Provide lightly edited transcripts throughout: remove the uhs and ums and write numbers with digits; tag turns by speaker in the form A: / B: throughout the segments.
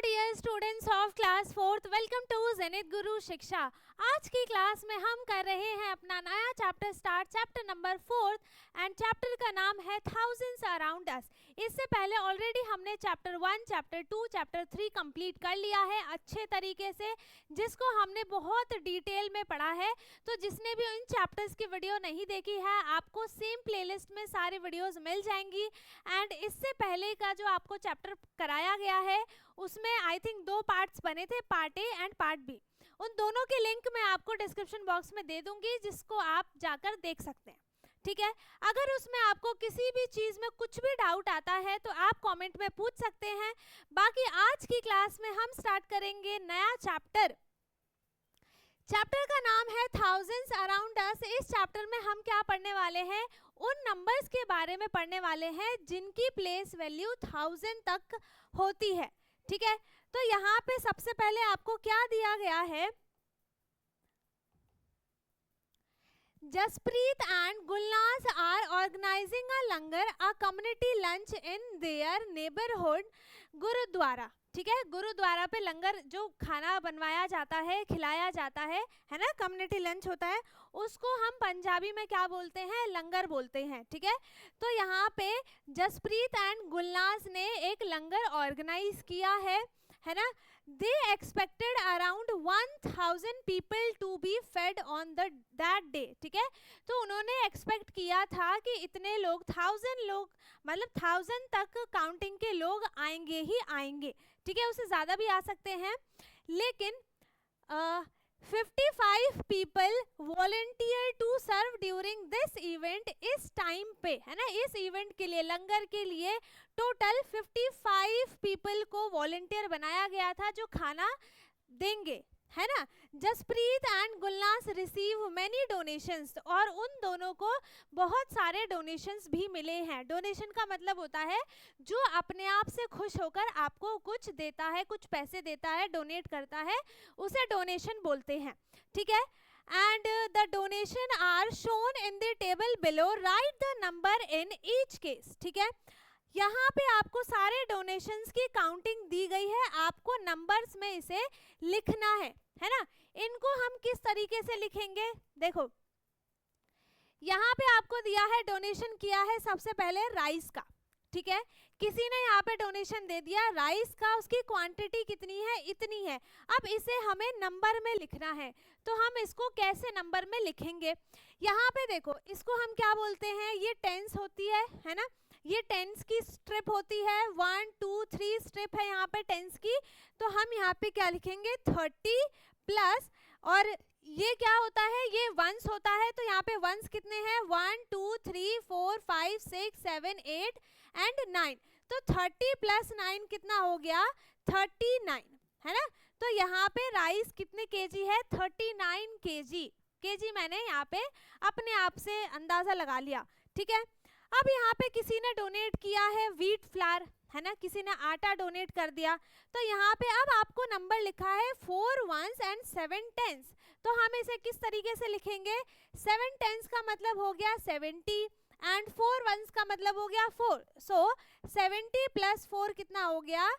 A: Dear students of class 4th, welcome to Zenith Guru Shiksha. आज की class में हम कर रहे हैं अपना नया chapter start, chapter number 4th, and chapter का नाम है थाउजेंड्स अराउंड अस। इससे पहले ऑलरेडी हमने चैप्टर 1, चैप्टर 2, चैप्टर 3 कंप्लीट कर लिया है अच्छे तरीके से, जिसको हमने बहुत डिटेल में पढ़ा है। तो जिसने भी इन चैप्टर्स की वीडियो नहीं देखी है, आपको सेम प्लेलिस्ट में सारे वीडियोस मिल जाएंगी। एंड इससे पहले का जो आपको चैप्टर कराया गया है उसमें आई थिंक 2 पार्ट्स बने थे, part A and part B. उन दोनों के लिंक मैं आपको डिस्क्रिप्शन बॉक्स में दे दूंगी, जिसको आप जाकर देख सकते हैं। ठीक है, अगर उसमें आपको किसी भी चीज में कुछ भी डाउट आता है तो आप कमेंट में पूछ सकते हैं। बाकी आज की क्लास में हम स्टार्ट करेंगे नया चैप्टर। चैप्टर का नाम है थाउजेंड्स अराउंड अस। इस चैप्टर में हम क्या पढ़ने वाले हैं, उन नंबर्स के बारे में पढ़ने वाले हैं जिनकी प्लेस वैल्यू 1000 तक होती है। ठीक है, तो यहाँ पे सबसे पहले आपको क्या दिया गया है, Jaspreet and Gulnaz are organising a langar, a community lunch in their neighbourhood gurdwara. ठीक है, गुरुद्वारा पे लंगर जो खाना बनवाया जाता है, खिलाया जाता है ना, कम्युनिटी लंच होता है, उसको हम पंजाबी में क्या बोलते हैं, लंगर बोलते हैं। ठीक है, तो यहाँ पे जसप्रीत एंड गुलनाज ने एक लंगर ऑर्गेनाइज किया है ना। They expected around 1000 people to be fed on that day. ठीक है, तो उन्होंने एक्सपेक्ट किया था कि इतने लोग 1000 लोग, मतलब 1000 तक काउंटिंग के लोग आएंगे ही आएंगे। ठीक है, उससे ज्यादा भी आ सकते हैं, लेकिन 55 people volunteer to serve during this event. इस टाइम पे है ना, इस इवेंट के लिए, लंगर के लिए टोटल 55 पीपल को वॉलंटियर बनाया गया था जो खाना देंगे, है ना। Jaspreet and Gulnaz receive many donations, और उन दोनों को बहुत सारे डोनेशंस भी मिले हैं। डोनेशन का मतलब होता है जो अपने आप से खुश होकर आपको कुछ देता है, कुछ पैसे देता है, डोनेट करता है, उसे डोनेशन बोलते हैं। ठीक है, and the donation are shown in the table below, write the number in each case. ठीक है, यहाँ पे आपको सारे डोनेशंस की काउंटिंग दी गई है, आपको नंबर्स में इसे लिखना है ना। इनको हम किस तरीके से लिखेंगे, देखो यहाँ पे आपको दिया है, डोनेशन किया है सबसे पहले राइस का। ठीक है, किसी ने यहाँ पे डोनेशन दे दिया राइस का, उसकी क्वांटिटी कितनी है, इतनी है। अब इसे हमें नंबर में लिखना है, तो हम इसको कैसे नंबर में लिखेंगे, यहाँ पे देखो, इसको हम क्या बोलते हैं, ये टेंस होती है ना, ये टेंस की स्ट्रिप होती है, 1 2 3 स्ट्रिप है यहाँ पे टेंस की। तो हम यहाँ पे क्या लिखेंगे, 30 प्लस, और ये क्या होता है, ये वंस होता है, तो यहाँ पे वंस कितने हैं, 1 2 3 4 5 6 7 8 एंड 9। तो 30 प्लस 9 कितना हो गया, 39, है ना। तो यहाँ पे राइस कितने केजी है, 39 केजी। केजी मैंने यहाँ पे अपने आप से अंदाजा लगा लिया। ठीक है, अब यहाँ पे किसी ने डोनेट किया है व्हीट फ्लावर, है ना, किसी ने आटा डोनेट कर दिया, तो यहाँ पे अब आपको नंबर लिखा है 4 ones एंड 7 tens। तो हम इसे किस तरीके से लिखेंगे, 7 tens का मतलब हो गया 70 एंड 4 ones का मतलब हो गया 4। सो 70 प्लस 4 कितना हो गया,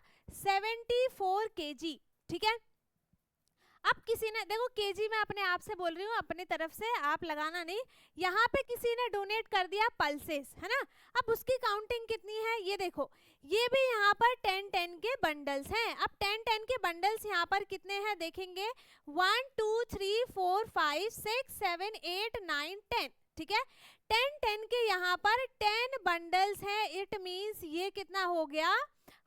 A: 74 kg। ठीक है, अब किसी ने, देखो केजी मैं अपने आप से बोल रही हूँ, अपनी तरफ से, आप लगाना नहीं। यहाँ पे किसी ने डोनेट कर दिया पल्सेस, है ना। अब उसकी काउंटिंग कितनी है, ये देखो, ये भी यहाँ पर 10-10 के बंडल्स हैं। अब 10-10 के बंडल्स यहाँ पर कितने हैं देखेंगे, 1 2 3 4 5 6 7 8 9 10। ठीक है, 10-10 के यहाँ पर 10 बंडल्स हैं, इट मीन्स ये कितना हो गया,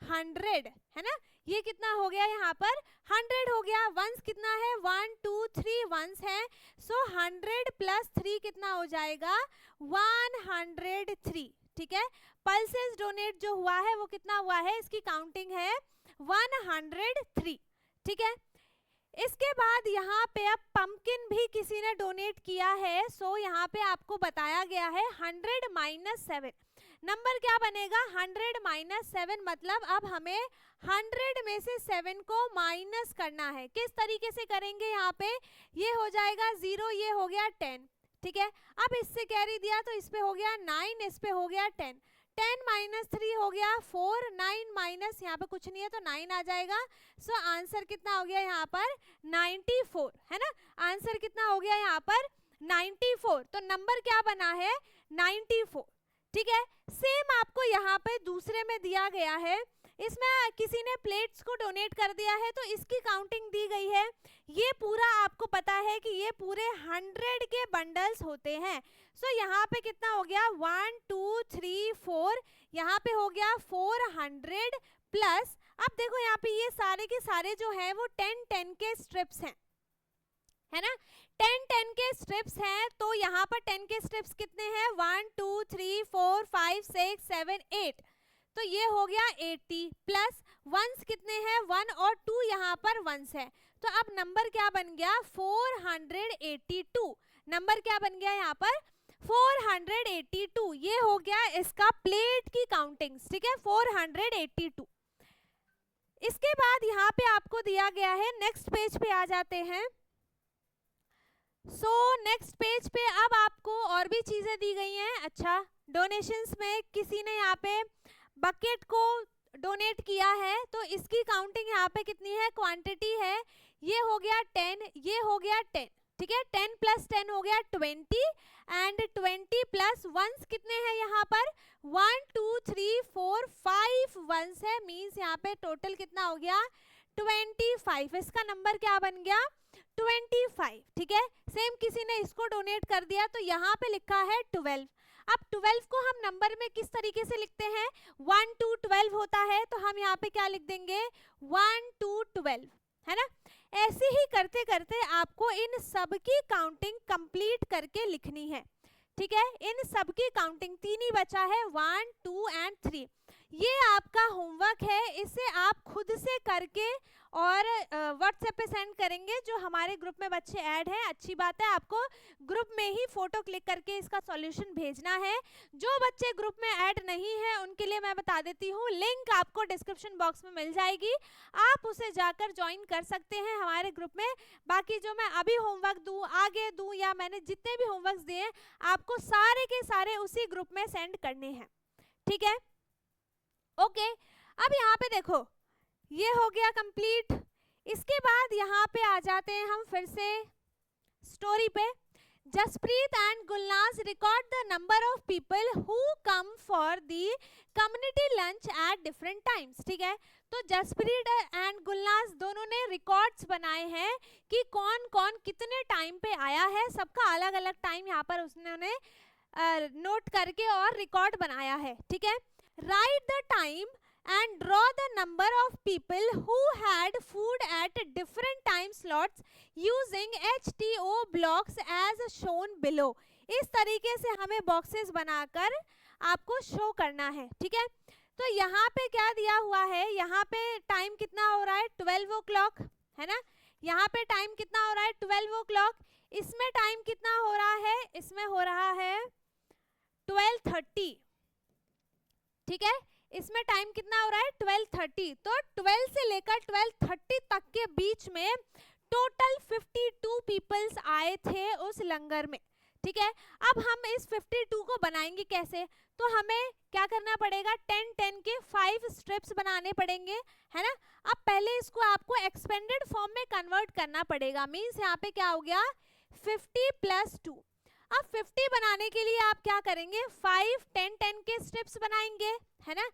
A: 100, है ना। ये कितना हो गया, यहाँ पर 100 हो गया। वंस कितना है, 1 2 3 वंस है, सो 100 प्लस 3 कितना हो जाएगा, 103। ठीक है, पल्सेस डोनेट जो हुआ है वो कितना हुआ है, इसकी काउंटिंग है 103। ठीक है, इसके बाद यहाँ पे अब पंपकिन भी किसी ने डोनेट किया है, सो यहाँ पे आपको बताया गया है 100 माइनस 7। नंबर क्या बनेगा, 100 माइनस 7, मतलब अब हमें 100 में से 7 को माइनस करना है। किस तरीके से करेंगे, यहाँ पे ये हो जाएगा 0, ये हो गया 10। ठीक है, अब इससे कैरी दिया तो इस पे हो गया 9, इस पे हो गया 10। 10 माइनस 3 हो गया 4, 9 माइनस यहाँ पे कुछ नहीं है तो 9 आ जाएगा। सो आंसर कितना हो गया यहाँ पर 94, है ना। आंसर कितना हो गया यहाँ पर 94, तो नंबर क्या बना है 94, ठीक है। सेम आपको यहाँ पे दूसरे में दिया गया है, इसमें किसी ने प्लेट्स को डोनेट कर दिया है तो इसकी काउंटिंग दी गई है। ये पूरा आपको पता है कि ये पूरे 100 के बंडल्स होते हैं। सो यहाँ पे कितना हो गया 1 2 3 4, यहाँ पे हो गया 400 प्लस, अब देखो यहाँ पे ये सारे के सारे जो है वो 10-10 के स्ट्रिप्स हैं, है ना। 10-10 के स्ट्रिप्स हैं, तो यहाँ पर 10 के स्ट्रिप्स कितने हैं 1 2 3 4 5 6 7 8, तो ये हो गया 80 प्लस वंस कितने हैं 1 और 2, यहाँ पर वंस है, तो अब नंबर क्या बन गया 482। नंबर क्या बन गया यहाँ पर 482, ये हो गया इसका प्लेट की काउंटिंग, ठीक है 482। इसके बाद यहाँ पे आपको दिया गया है, नेक्स्ट पेज पे आ जाते हैं। नेक्स्ट पेज पे अब आपको और भी चीजें दी गई हैं। अच्छा, डोनेशंस में किसी ने यहाँ पे बकेट को डोनेट किया है, तो इसकी काउंटिंग यहाँ पे कितनी है, क्वांटिटी है, ये हो गया 10, ये हो गया 10, ठीक है। 10 प्लस 10 हो गया 20 एंड 20 प्लस वंस कितने हैं यहाँ पर 1 2 3 4 5 वंस है, मीन्स यहाँ पे टोटल कितना हो गया 25। इसका नंबर क्या बन गया 25, ठीक है। सेम किसी ने इसको डोनेट कर दिया तो यहाँ पे लिखा है 12। अब 12 को हम नंबर में किस तरीके से लिखते हैं 1 to 12 होता है, तो हम यहाँ पे क्या लिख देंगे 1 to 12, है ना। ऐसे ही करते करते आपको इन सब की काउंटिंग कंप्लीट करके लिखनी है, ठीक है। इन सब की काउंटिंग 3 ही बचा है 1 2 एंड 3। ये आपका होमवर्क है, इसे आप खुद से करके और व्हाट्सएप पे सेंड करेंगे। जो हमारे ग्रुप में बच्चे ऐड हैं, अच्छी बात है, आपको ग्रुप में ही फोटो क्लिक करके इसका सॉल्यूशन भेजना है। जो बच्चे ग्रुप में ऐड नहीं है उनके लिए मैं बता देती हूँ, लिंक आपको डिस्क्रिप्शन बॉक्स में मिल जाएगी, आप उसे जाकर ज्वाइन कर सकते हैं हमारे ग्रुप में। बाकी जो मैं अभी होमवर्क दूँ, आगे दूँ, या मैंने जितने भी होमवर्क दिए आपको सारे के सारे उसी ग्रुप में सेंड करने हैं, ठीक है। ओके, अब यहाँ पे देखो ये हो गया कंप्लीट। इसके बाद यहाँ पे आ जाते हैं हम फिर से स्टोरी पे। Jaspreet and Gulnaz record the number of people who come for the community lunch at different times, ठीक है। तो जसप्रीत एंड गुलनाज दोनों ने रिकॉर्ड्स बनाए हैं कि कौन कौन कितने टाइम पे आया है, सबका अलग अलग टाइम यहाँ पर उन्होंने नोट करके और रिकॉर्ड बनाया है, ठीक है। Right the time and draw the number of people who had food at different time slots using HTO blocks as shown below। इस तरीके से हमें बॉक्सेस बनाकर आपको शो करना है, ठीक है। तो यहाँ पे क्या दिया हुआ है, यहाँ पे टाइम कितना हो रहा है 12 o'clock, है ना। यहाँ पे टाइम कितना हो रहा है 12 o'clock। इसमें टाइम कितना हो रहा है, इसमें हो रहा है 12:30, ठीक है। इसमें टाइम कितना हो रहा है 12:30। तो 12 से लेकर 12:30 तक के बीच में टोटल 52 पीपल्स आए थे उस लंगर में, ठीक है। अब हम इस 52 को बनाएंगे कैसे, तो हमें क्या करना पड़ेगा 10-10 के 5 स्ट्रिप्स बनाने पड़ेंगे, है ना। अब पहले इसको आपको एक्सपेंडेड फॉर्म में कन्वर्ट करना पड़ेगा, मीन्स यहाँ पे क्या हो गया 50 + 2। अब 50 बनाने के लिए आप क्या करेंगे 5 10-10 के स्ट्रिप्स बनाएंगे, है ना।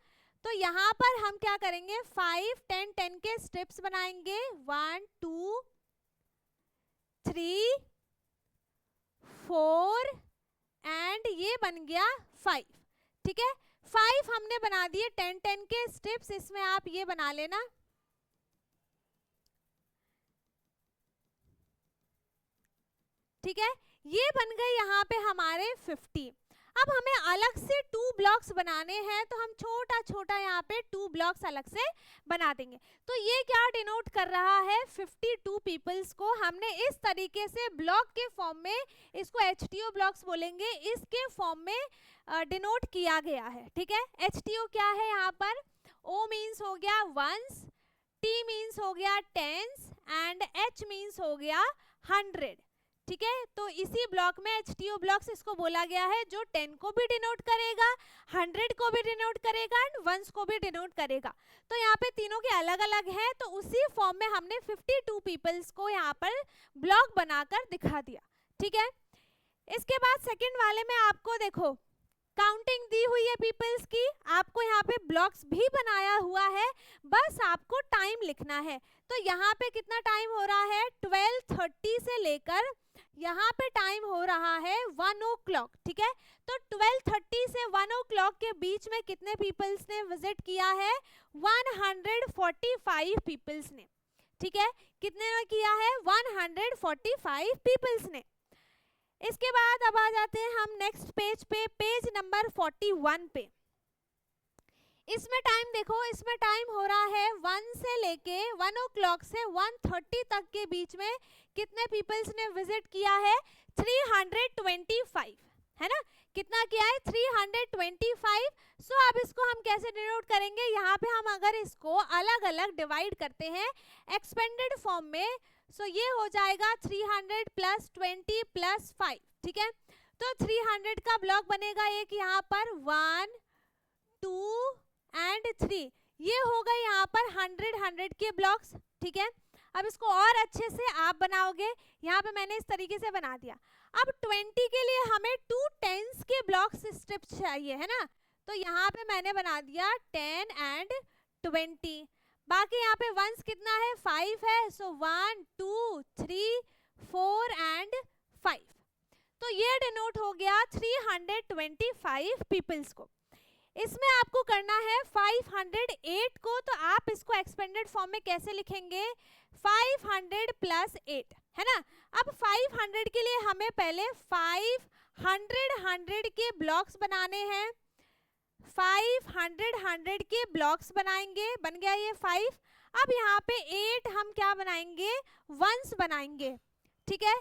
A: तो यहाँ पर हम क्या करेंगे 5 10-10 के स्ट्रिप्स बनाएंगे 1 2 3 4 एंड ये बन गया 5, ठीक है। 5 हमने बना दिए 10-10 के स्ट्रिप्स, इसमें आप ये बना लेना, ठीक है। ये बन गए यहाँ पे हमारे 50। अब हमें अलग से 2 ब्लॉक्स बनाने हैं, तो हम छोटा छोटा यहाँ पे 2 ब्लॉक्स अलग से बना देंगे। तो ये क्या डिनोट कर रहा है 52 पीपल्स को हमने इस तरीके से ब्लॉक के फॉर्म में, इसको HTO ब्लॉक्स बोलेंगे, इसके फॉर्म में डिनोट किया गया है, ठीक है। HTO क्या है यहाँ पर, O मीन्स हो गया वंस, T मीन्स हो गया टेंस एंड H मीन्स हो गया 100, ठीक है। तो इसी ब्लॉक में HTO ब्लॉक्स इसको बोला गया है, जो 10 को भी डिनोट करेगा, 100 को भी डिनोट करेगा एंड 1 को भी डिनोट करेगा। तो यहाँ पे तीनों के अलग अलग हैं, तो उसी फॉर्म में हमने 52 पीपल्स को यहाँ पर ब्लॉक बनाकर दिखा दिया, ठीक है। इसके बाद सेकंड वाले में आपको देखो काउंटिंग दी हुई है पीपल्स की, आपको यहाँ पे ब्लॉक्स भी बनाया हुआ है, बस आपको टाइम लिखना है। तो यहाँ पे कितना टाइम हो रहा है, 12:30 से लेकर यहाँ पे टाइम हो रहा है 1 o'clock, ठीक है। तो 12:30 से 1 o'clock के बीच में कितने पीपल्स ने विजिट किया है, 145 पीपल्स ने, ठीक है। कितने ने किया है, 145 पीपल्स ने। इसके बाद अब आ जाते हैं हम नेक्स्ट पेज पे, पेज नंबर 41 पे। इसमें टाइम देखो, इसमें टाइम हो रहा है 1 से लेके 1 o'clock से 1:30 तक के बीच में कितने पीपल्स ने विजिट किया है, 325, है ना। कितना किया है, 325। सो अब इसको हम कैसे डिनोट करेंगे, यहाँ पे हम अगर इसको अलग अलग डिवाइड करते हैं एक्सपेंडेड फॉर्म में, सो ये हो जाएगा 300 + 20 + 5, ठीक है। तो 300 का ब्लॉक बनेगा एक यहाँ पर, 1 2 एंड 3, ये हो गए यहाँ पर 100 के ब्लॉक्स, ठीक है। अब इसको और अच्छे से आप बनाओगे, यहाँ पे मैंने इस तरीके से बना दिया। अब 20 के लिए हमें 2 10s के ब्लॉक्स स्ट्रिप्स चाहिए, है ना। तो यहाँ पे मैंने बना दिया 10 एंड 20। बाकी यहाँ पे वंस कितना है, 5 है, सो 1 2 3 4 एंड 5। तो ये डिनोट हो गया 325 पीपल्स को। इसमें आपको करना है 508 को, तो आप इसको एक्सपेंडेड फॉर्म में कैसे लिखेंगे, 500 + 8, है ना। अब 500 के लिए हमें पहले 500 के ब्लॉक्स बनाने हैं, 500 के ब्लॉक्स बनाएंगे, बन गया ये 5। अब यहाँ पे 8 हम क्या बनाएंगे, वंस बनाएंगे, ठीक है।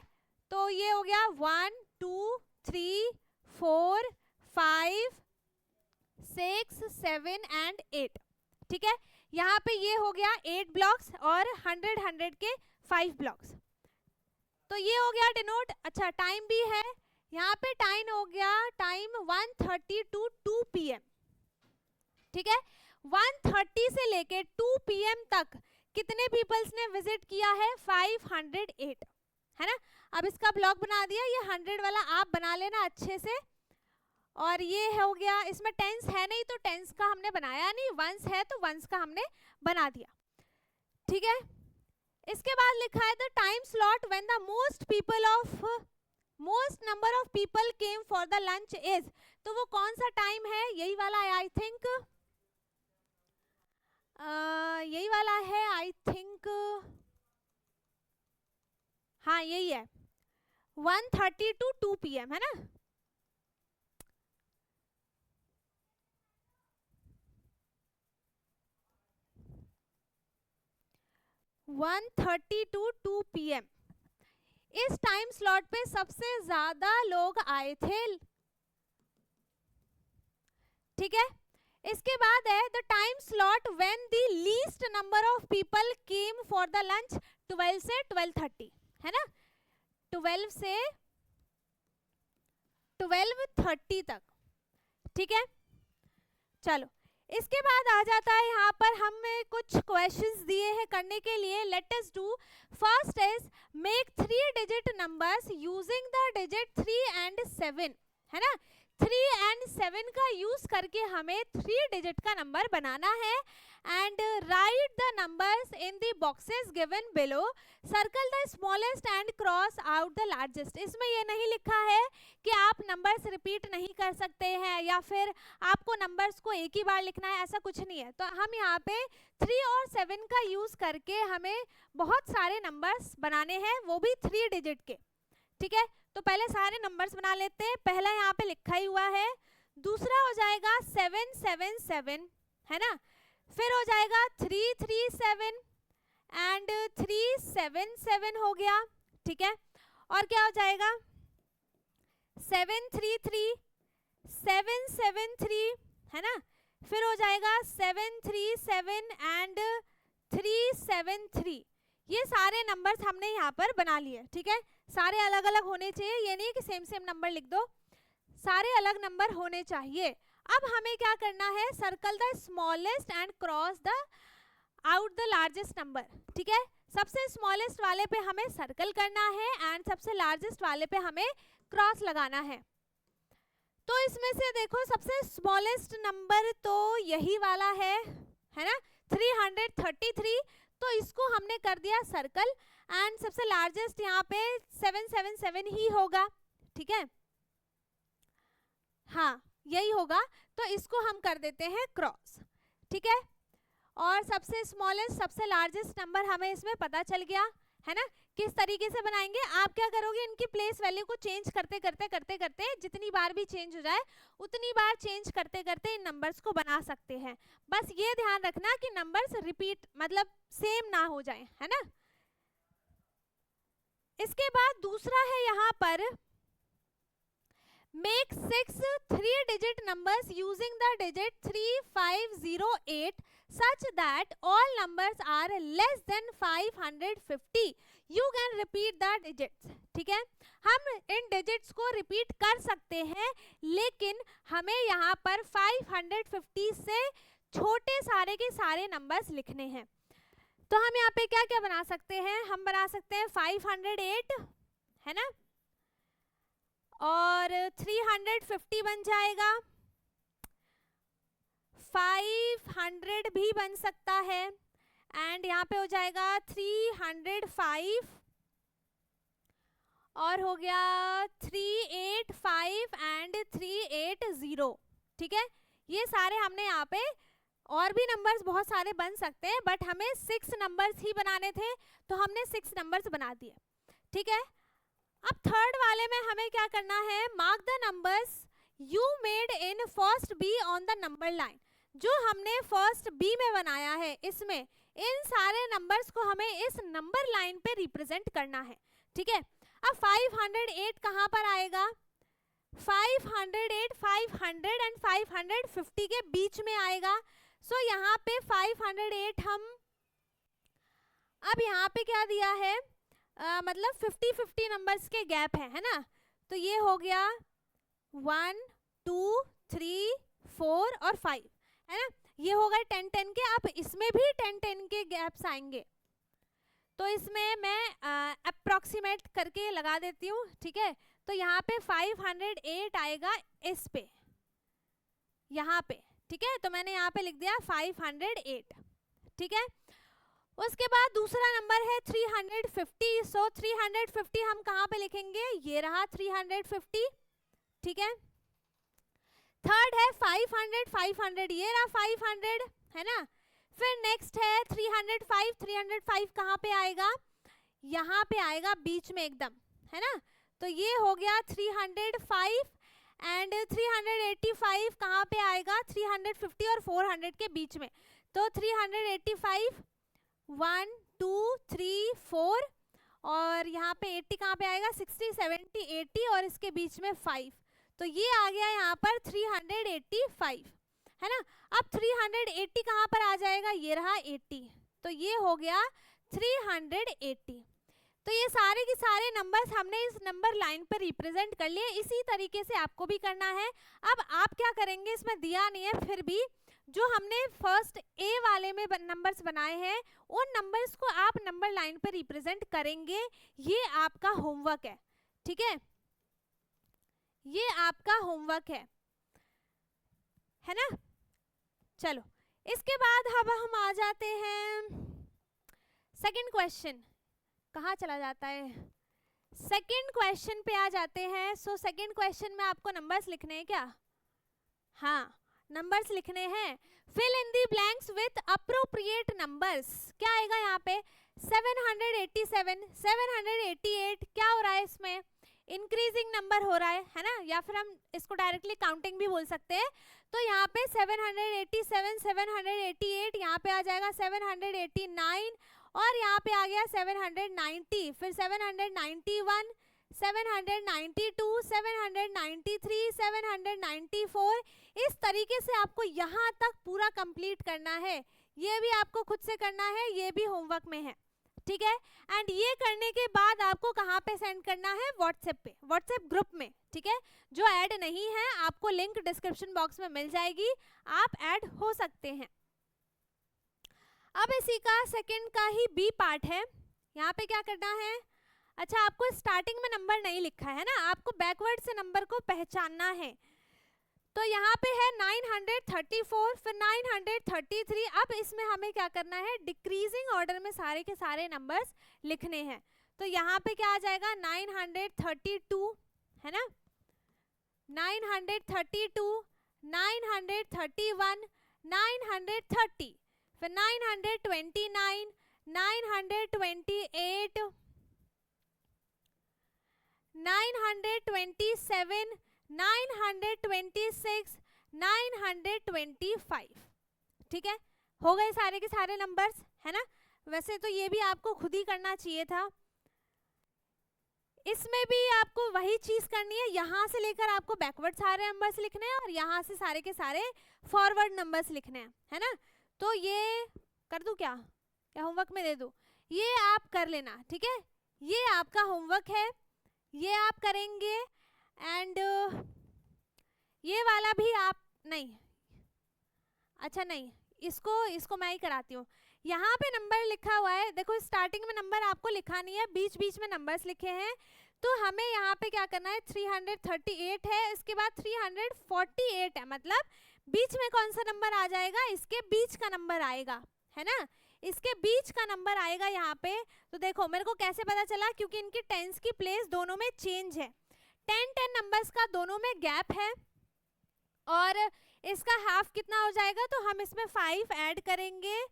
A: तो ये हो गया 1 2 3 4 5 6 7 एंड 8, ठीक है। यहाँ पे ये हो गया 8 ब्लॉक्स और 100 के 5 ब्लॉक्स। तो ये हो गया डिनोट। अच्छा, टाइम भी है यहाँ पे, टाइम हो गया टाइम 1:30 to 2 PM, ठीक है। 1:30 से लेके 2 PM तक कितने पीपल्स ने विजिट किया है, 508, है ना। अब इसका ब्लॉक बना दिया, ये 100 वाला आप बना लेना अच्छे से। और ये हो गया, इसमें टेंस है नहीं तो टेंस का हमने बनाया नहीं, वंस है तो वंस का हमने बना दिया, ठीक है। इसके बाद लिखा है the time slot when the most number of people came for the lunch is. तो वो कौन सा टाइम है, यही वाला है आई थिंक, यही वाला है आई थिंक, हाँ यही है, 1:30 to 2 PM, है ना। वन 1:30 to 2 PM इस टाइम स्लॉट पे सबसे ज्यादा लोग आए थे, ठीक है। इसके बाद है the time slot when the least number of people came for the lunch, 12 से 12:30, है ना, 12 से 12:30 तक, ठीक है। चलो, इसके बाद आ जाता है यहाँ पर हमें कुछ क्वेश्चंस दिए हैं करने के लिए। Let us do. First is make 3 digit numbers using the digit 3 and 7, है ना। 3 and 7 का यूज करके हमें 3 डिजिट का नंबर बनाना है। And right the numbers in the boxes given below, circle the smallest and cross out the largest. इसमें ये नहीं लिखा है कि आप नंबर्स रिपीट नहीं कर सकते हैं या फिर आपको नंबर्स को एक ही बार लिखना है, ऐसा कुछ नहीं है। तो हम यहाँ पे 3 और 7 का यूज करके हमें बहुत सारे नंबर्स बनाने हैं, वो भी 3 डिजिट के, ठीक है। तो पहले सारे नंबर्स बना लेते हैं। पहला यहाँ पे लिखा ही हुआ है, दूसरा हो जाएगा 777, है ना। फिर हो जाएगा 337 एंड 377 हो गया, ठीक है। और क्या हो जाएगा 733 773, है ना। फिर हो जाएगा 737 एंड 373। ये सारे नंबर्स हमने यहाँ पर बना लिए, ठीक है। सारे अलग अलग होने चाहिए, ये नहीं कि सेम सेम नंबर लिख दो, सारे अलग नंबर होने चाहिए। अब हमें क्या करना है, circle the smallest and cross the out the largest number. ठीक है, सबसे स्मॉलेस्ट वाले पे हमें सर्कल करना है एंड सबसे लार्जेस्ट वाले पे हमें क्रॉस लगाना है। तो इसमें से देखो सबसे स्मॉलेस्ट नंबर तो यही वाला है ना, 333, तो इसको हमने कर दिया सर्कल एंड सबसे लार्जेस्ट यहाँ पे 777 ही होगा। ठीक है, हाँ यही होगा, तो इसको हम कर देते हैं क्रॉस। ठीक है, और सबसे स्मॉलेस्ट सबसे लार्जेस्ट नंबर हमें इसमें पता चल गया है ना। किस तरीके से बनाएंगे, आप क्या करोगे, इनकी प्लेस वैल्यू को चेंज करते करते जितनी बार भी चेंज हो जाए उतनी बार चेंज करते करते इन नंबर्स को बना सकते हैं। बस ये ध्यान रखना कि नंबर्स रिपीट मतलब सेम ना हो जाए, है ना। इसके बाद दूसरा है यहाँ पर make 6 3-digit numbers using the digit 3508 such that all numbers are less than 550. You can repeat the digits. ठीक है, हम इन डिजिट्स को रिपीट कर सकते हैं, लेकिन हमें यहाँ पर 550 से छोटे सारे के सारे नंबर्स लिखने हैं। तो हम यहाँ पे क्या क्या बना सकते हैं, हम बना सकते हैं 508 है ना, और 350 बन जाएगा, 500 भी बन सकता है, एंड यहाँ पे हो जाएगा 305, और हो गया 385 एंड 380। ठीक है, ये सारे हमने यहाँ पे, और भी नंबर्स बहुत सारे बन सकते हैं, बट हमें 6 नंबर्स ही बनाने थे, तो हमने 6 नंबर्स बना दिए। ठीक है, अब थर्ड वाले में हमें क्या करना है, mark the numbers you made in first be on the number line. जो हमने फर्स्ट बी में बनाया है, इसमें इन सारे नंबर्स को हमें इस नंबर लाइन पे रिप्रेजेंट करना है। ठीक है, अब 508 कहाँ पर आएगा, 508 500 एंड 550 के बीच में आएगा। सो यहाँ पे 508 हम, अब यहाँ पे क्या दिया है, मतलब 50-50 नंबर्स के गैप है ना, तो ये हो गया 1 2 3 4 और 5 है ना, ये हो गए 10-10 के। अब इसमें भी 10-10 के गैप्स आएंगे, तो इसमें मैं अप्रोक्सीमेट करके लगा देती हूँ। ठीक है, तो यहाँ पे 508 आएगा इस पे, यहाँ पे। ठीक है, तो मैंने यहाँ पे लिख दिया 508। ठीक है, उसके बाद दूसरा नंबर है 350। सो 350 हम कहाँ पे लिखेंगे, ये रहा 350। ठीक है, थर्ड है 500 500, ये रहा 500 है ना। फिर नेक्स्ट है 305 305 कहाँ पे आएगा, यहाँ पे आएगा बीच में एकदम, है ना, तो ये हो गया 305 एंड 385 कहाँ पे आएगा, 350 और 400 के बीच में, तो 385 1 2 3 4, और यहाँ पे 80 कहाँ पे आएगा, 60 70 80 और इसके बीच में 5, तो ये आ गया यहाँ पर 385 है ना। अब 380 कहाँ पर आ जाएगा, ये रहा 80, तो ये हो गया 380। तो ये सारे के सारे नंबर्स हमने इस नंबर लाइन पर रिप्रेजेंट कर लिए। इसी तरीके से आपको भी करना है। अब आप क्या करेंगे, इसमें दिया नहीं है, फिर भी जो हमने फर्स्ट ए वाले में नंबर्स बनाए हैं उन नंबर्स को आप नंबर लाइन पर रिप्रेजेंट करेंगे। ये आपका होमवर्क है, ठीक है, ये आपका होमवर्क है ना। चलो इसके बाद अब हम आ जाते हैं सेकंड क्वेश्चन। कहाँ चला जाता है, सेकंड क्वेश्चन पे आ जाते हैं। सो सेकंड क्वेश्चन में आपको नंबर्स लिखने हैं क्या, हाँ नंबर्स लिखने हैं। Fill in the blanks with appropriate numbers. क्या आएगा यहाँ पे, 787 788, क्या हो रहा है इसमें, इंक्रीजिंग नंबर हो रहा है ना, या फिर हम इसको डायरेक्टली काउंटिंग भी बोल सकते हैं। तो यहाँ पे 787 788, यहाँ पे आ जाएगा 789, और यहाँ पे आ गया 790, फिर 791 792 793 794। इस तरीके से आपको यहाँ तक पूरा कंप्लीट करना है। ये भी आपको खुद से करना है, ये भी होमवर्क में है, ठीक है। एंड ये करने के बाद आपको कहाँ पे सेंड करना है, व्हाट्सएप पे, व्हाट्सएप ग्रुप में, ठीक है। जो ऐड नहीं है आपको लिंक डिस्क्रिप्शन बॉक्स में मिल जाएगी, आप ऐड हो सकते हैं। अब इसी का सेकंड का ही बी पार्ट है। यहाँ पे क्या करना है, अच्छा आपको स्टार्टिंग में नंबर नहीं लिखा है ना, आपको बैकवर्ड से नंबर को पहचानना है। तो यहाँ पे है 934, फिर 933। अब इसमें हमें क्या करना है, डिक्रीजिंग ऑर्डर में सारे के सारे नंबर्स लिखने हैं। तो यहाँ पे क्या आ जाएगा, 932 है ना, 932, 931, 930, फिर 929, 928, 927, 926, 925, ठीक है। हो गए सारे के सारे नंबर्स, है ना। वैसे तो ये भी आपको खुद ही करना चाहिए था, इसमें भी आपको वही चीज करनी है, यहाँ से लेकर आपको बैकवर्ड सारे नंबर्स लिखने हैं और यहाँ से सारे के सारे फॉरवर्ड नंबर्स लिखने हैं, है ना। तो ये कर दूं क्या, या होमवर्क में दे दूं, ये आप कर लेना, ठीक है। ये आपका होमवर्क है, ये आप करेंगे। एंड ये वाला भी आप नहीं, अच्छा नहीं, इसको मैं ही कराती हूँ। यहाँ पे नंबर लिखा हुआ है, देखो स्टार्टिंग में नंबर आपको लिखा नहीं है, बीच बीच में नंबर्स लिखे हैं। तो हमें यहाँ पे क्या करना है, 338 है, इसके बाद 348 है, मतलब बीच में कौन सा नंबर आ जाएगा, इसके बीच का नंबर आएगा, है ना, इसके बीच का नंबर आएगा यहाँ पे। तो देखो मेरे को कैसे पता चला, क्योंकि इनकी टेंस की प्लेस दोनों में चेंज है, 10 नंबर्स का दोनों में गैप है, और इसका हाफ कितना हो जाएगा, तो हम इसमें 5 ऐड करेंगे,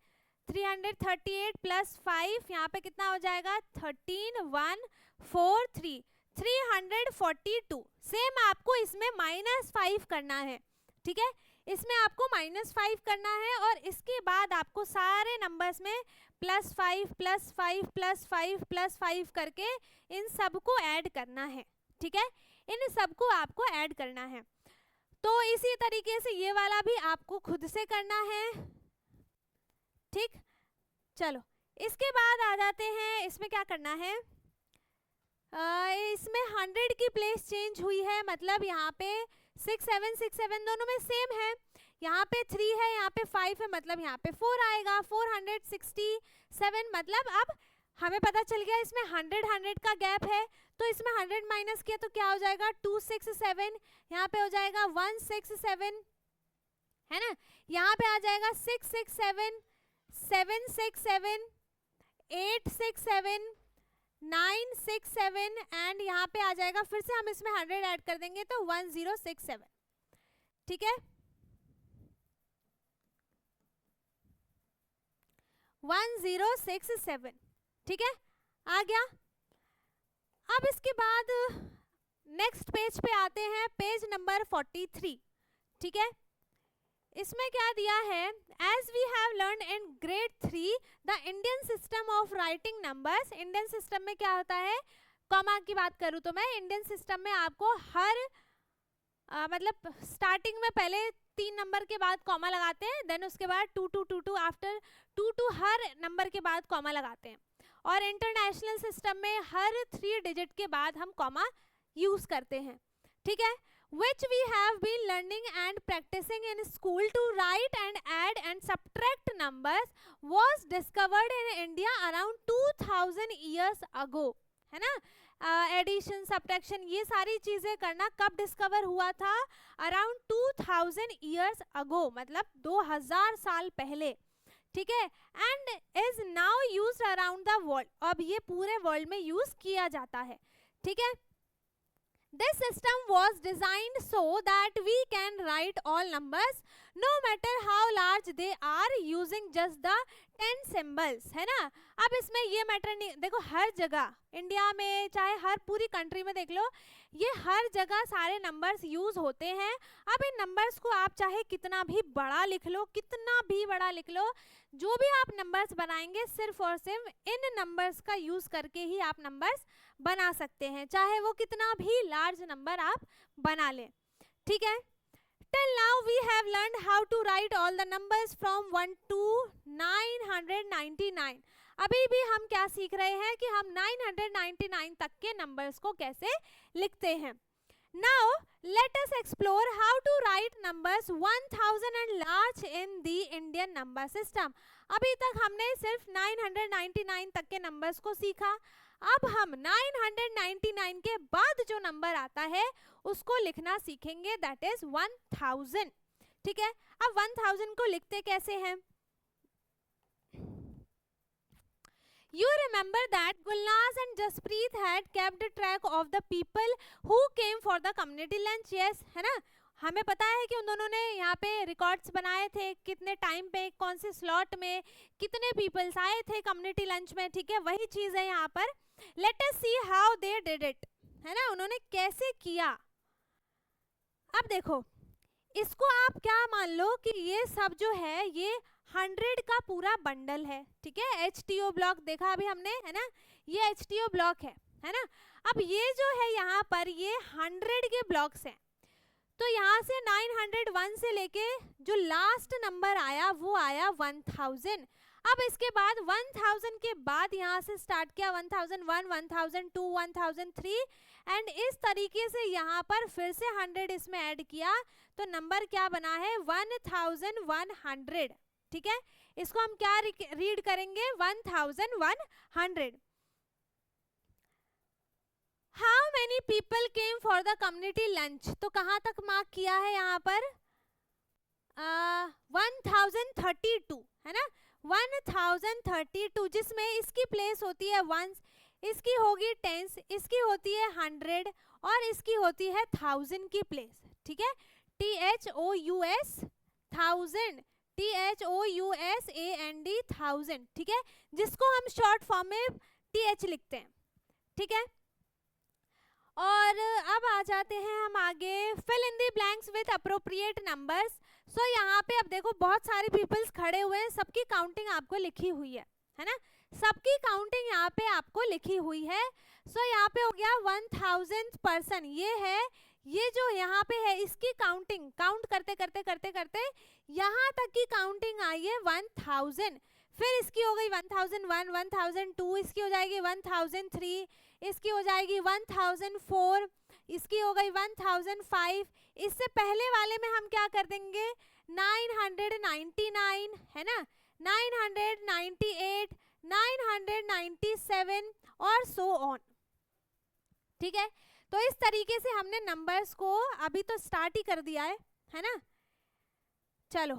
A: 338 प्लस 5 यहाँ पे कितना हो जाएगा, 13, 1, 4, 3, 342। सेम आपको इसमें -5 करना है, ठीक है, इसमें आपको -5 करना है, और इसके बाद आपको सारे नंबर्स में +5 +5 +5 +5 करके इन सबको ऐड करना है, ठीक है, इन सबको आपको ऐड करना है। तो इसी तरीके से ये वाला भी आपको खुद से करना है, ठीक। चलो इसके बाद आ जाते हैं, इसमें क्या करना है, इसमें 100 की प्लेस चेंज हुई है, मतलब यहाँ पे 6 7 दोनों में सेम है, यहाँ पे 3 है, यहाँ पे 5 है, मतलब यहाँ पे 4 आएगा, 467, मतलब अब हमें पता चल गया इसमें 100 का गैप है। तो इसमें 100 माइनस किया तो क्या हो जाएगा, 267, यहाँ पे हो जाएगा 167, है ना, यहाँ पे आ जाएगा 667, 767, 867, 967, एंड यहाँ पे आ जाएगा, फिर से हम इसमें 100 ऐड कर देंगे तो 1067, ठीक है, 1067, ठीक है, आ गया। अब इसके बाद नेक्स्ट पेज पे आते हैं, पेज नंबर 43, ठीक है। इसमें क्या दिया है, as we have learn in grade 3 the Indian system of writing numbers. Indian system में क्या होता है, कॉमा की बात करूँ तो मैं, इंडियन सिस्टम में आपको हर मतलब स्टार्टिंग में पहले 3 नंबर के बाद कॉमा लगाते हैं, देन उसके बाद 2 2 2 2, आफ्टर 2 2 हर नंबर के बाद कॉमा लगाते हैं, और इंटरनेशनल सिस्टम में हर 3 डिजिट के बाद हम कॉमा यूज करते हैं, ठीक है। which we have been learning and practicing in school to write and add and subtract numbers was discovered in India around 2000 years ago, है ना। एडिशन सब्ट्रैक्शन ये सारी चीजें करना कब डिस्कवर हुआ था, अराउंड 2000 years ago, मतलब 2000 साल पहले, ठीक है। And is now used around the world, अब ये पूरे वर्ल्ड में यूज किया जाता है, ठीक है। This system was designed so that we can write all numbers no matter how large they are using just the 10 symbols, है ना। अब इसमें ये मैटर नहीं, देखो हर जगह इंडिया में चाहे हर पूरी कंट्री में देख लो, ये हर जगह सारे नंबर्स यूज होते हैं। अब इन नंबर्स को आप चाहे कितना भी बड़ा लिख लो, कितना भी बड़ा लिख लो, जो भी आप नंबर्स बनाएंगे सिर्फ और सिर्फ इन नंबर्स का यूज करके ही आप नंबर्स बना सकते हैं, चाहे वो कितना भी लार्ज नंबर आप बना लें, ठीक है। Till now we have learned how to write all the numbers from 1 to 999. अभी भी हम क्या सीख रहे हैं कि हम 999 तक के नंबर्स को कैसे लिखते हैं. Now let us explore how to write numbers 1000 and large in the Indian number system. अभी तक हमने सिर्फ 999 तक के नंबर्स को सीखा. अब हम 999 के बाद जो नंबर आता है उसको लिखना सीखेंगे, दैट इज 1000. ठीक है, अब 1000 को लिखते कैसे हैं? You remember that Gulnaz and Jaspreet had kept track of the people who came for the community lunch. Yes, है ना, हमें पता है कि उन दोनों ने यहाँ पे रिकॉर्ड्स बनाए थे, कितने टाइम पे, कौन से स्लॉट में, कितने पीपल्स आए थे कम्युनिटी लंच में. ठीक है, वही चीज़ है यहाँ पर. Let us see how they did it, है ना, उन्होंने कैसे किया. अब देखो, इसको आप क्या मान लो कि ये सब जो है ये 100 का पूरा बंडल है. ठीक है, HTO ब्लॉक देखा अभी हमने, है ना, ये HTO ब्लॉक है ना. अब ये जो है यहाँ पर ये 100 के ब्लॉक्स हैं. तो यहाँ से 901 से लेके जो लास्ट नंबर आया वो आया 1000. अब इसके बाद 1000 के बाद यहाँ से स्टार्ट किया 1001, 1002, 1003 एंड इस तरीके से यहाँ पर फिर से 100 इसमें ऐड किया तो नंबर क्या बना है 1100. ठीक है, इसको हम क्या रीड करेंगे 1100. How many people came for the community lunch, तो कहाँ तक मार्क किया है यहाँ पर 1032, है ना, 1032, जिसमें इसकी प्लेस होती है वंस, इसकी होगी टेंस, इसकी होती है 100 और इसकी होती है 1000 की प्लेस. ठीक है, THOUS 1000, THOUSAND 1000. ठीक है, जिसको हम शॉर्ट फॉर्म में TH लिखते हैं. ठीक है, और अब आ जाते हैं हम आगे. Fill in the blanks with appropriate numbers. So यहाँ पे अब देखो बहुत सारे पीपल्स खड़े हुए हैं, सबकी काउंटिंग आपको लिखी हुई है ना, सबकी काउंटिंग यहाँ पे आपको लिखी हुई है. सो यहाँ पे हो गया 1000th पर्सन, ये है, ये जो यहाँ पे है इसकी काउंटिंग, काउंट करते करते करते करते यहाँ तक की काउंटिंग आई है 1000. फिर इसकी हो गई 1001, 1002, इसकी हो जाएगी 1003, इसकी हो जाएगी 1004, इसकी हो गई 1005. इससे पहले वाले में हम क्या कर देंगे 999, है ना, 998, 997 और सो ऑन. ठीक है, तो इस तरीके से हमने नंबर्स को अभी तो स्टार्ट ही कर दिया है ना. चलो,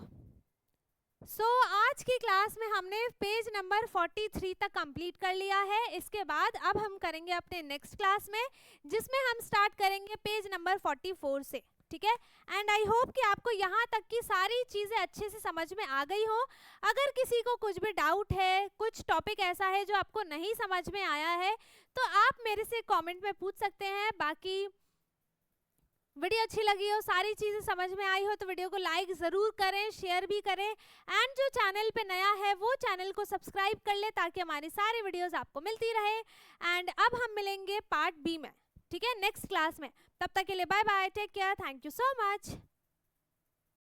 A: आज की क्लास में हमने पेज नंबर 43 तक कंप्लीट कर लिया है. इसके बाद अब हम करेंगे अपने नेक्स्ट क्लास में, जिसमें हम स्टार्ट करेंगे पेज नंबर 44 से. ठीक है, एंड आई होप कि आपको यहाँ तक की सारी चीज़ें अच्छे से समझ में आ गई हो. अगर किसी को कुछ भी डाउट है, कुछ टॉपिक ऐसा है जो आपको नहीं समझ में आया है, तो आप मेरे से कमेंट में पूछ सकते हैं. बाकी वीडियो अच्छी लगी हो, सारी चीज़ें समझ में आई हो तो वीडियो को लाइक ज़रूर करें, शेयर भी करें, एंड जो चैनल पे नया है वो चैनल को सब्सक्राइब कर ले ताकि हमारी सारी वीडियोस आपको मिलती रहे. एंड अब हम मिलेंगे पार्ट बी में, ठीक है, नेक्स्ट क्लास में. तब तक के लिए bye bye, take care, thank you so much.